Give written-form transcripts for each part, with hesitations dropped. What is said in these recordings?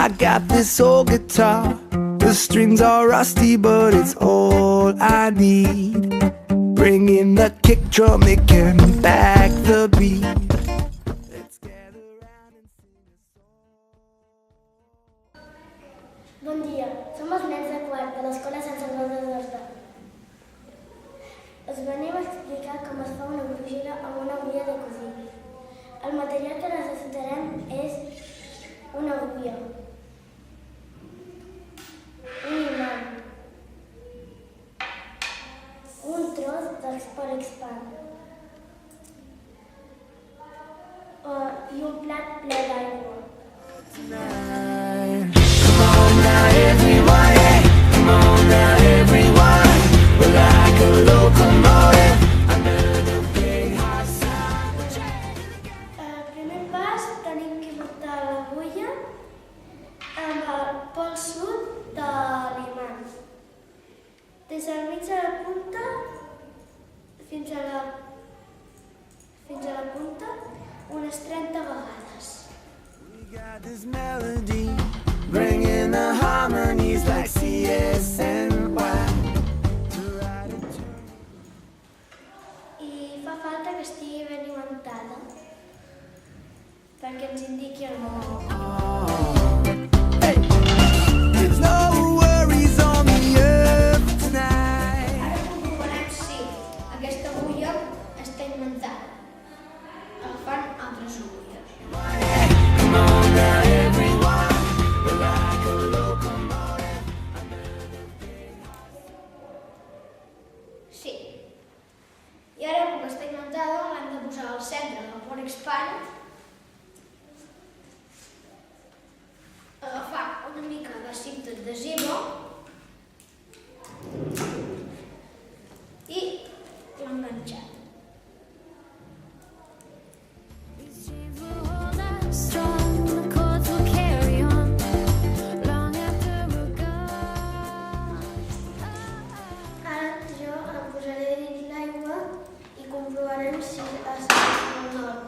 I got this old guitar, the strings are rusty, but it's all I need. Bring in the kick drum, it can back the beat. Let's gather round and sing a song. Bon dia, som els nens de quart de l'Escola Sant Salvador d'Horta. Us venim a explicar com es fa una brúixola amb una agulla de cosir. El material que necessitarem és una agulla, un imant, un tros d'Expand i un plat ple d'aigua. Come on now everyone, yeah. Come on now everyone. We're like a locomotive under the big hot sun. El primer pas tenim que portar l'agulla amb el pol sud de l'imant. Des del mig de la punta fins a la punta unes 30 vegades. We got this melody, bringing the harmonies like CSNY. I fa falta que estigui ben imantada perquè ens indiqui el moment. There's no worries on the earth tonight. Ara comprovarem si aquesta agulla està imantada, agafant altres agulles. Come on now everyone, we're like a locomotive under the big hot sun. Sí. I ara, com que està imantada, l'hem de posar al centre del port Expand, agafar una mica de cinta adhesiva i l'enganxar. Ara jo em posaré dins l'aigua i comprovarem si està al nord.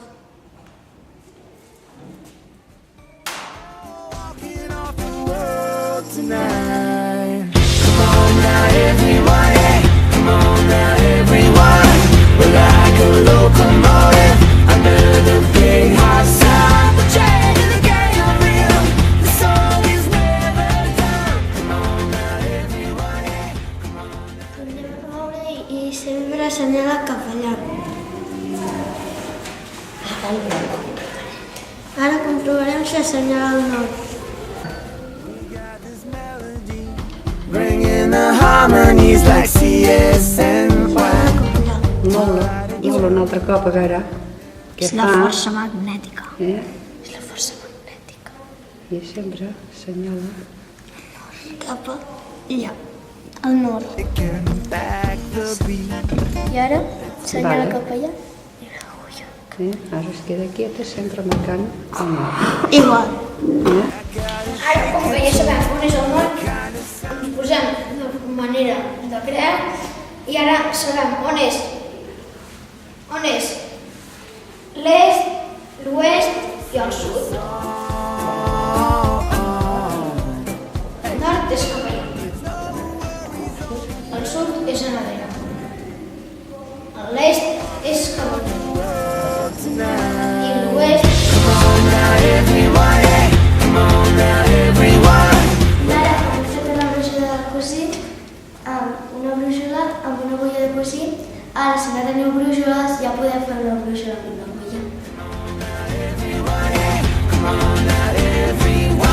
Walking off the world tonight. Come on now everyone, yeah. Come on now everyone. We're like a locomotive under the big hot sun. The change of the game real. The song is never done. Come on now everyone, yeah. Come on now. Anem a moure i sempre assenyala cap allà. Ara comprovarem si assenyala al nord. Bringing the harmonies like CSNY. Molt un altre cop, a veure què És la fa. força magnètica. És la força magnètica. I sempre assenyala. Cap allà, al nord. It can back the beat. I ara assenyala Vale. cap allà i l'agulla. Ara es queda quieta, sempre marcant el nord. Igual. Ara, com que ja sabem on és el nord, ens posem de manera de creu i ara sabem on és l'est, l'oest i el sud. El nord és cap allà, el sud és a darrere, l'est és cap allà i l'oest. Come on now everyone, yeah. Come on now everyone. I ara hem fet la brúixola de cosir amb una brúixola amb una agulla de cosir. Ara, si no teniu brúixoles, ja podeu fer una brúixola amb una agulla. Everyone, yeah. Come on now everyone.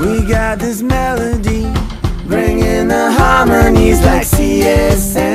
We got this melody, bringing the harmonies like CSN.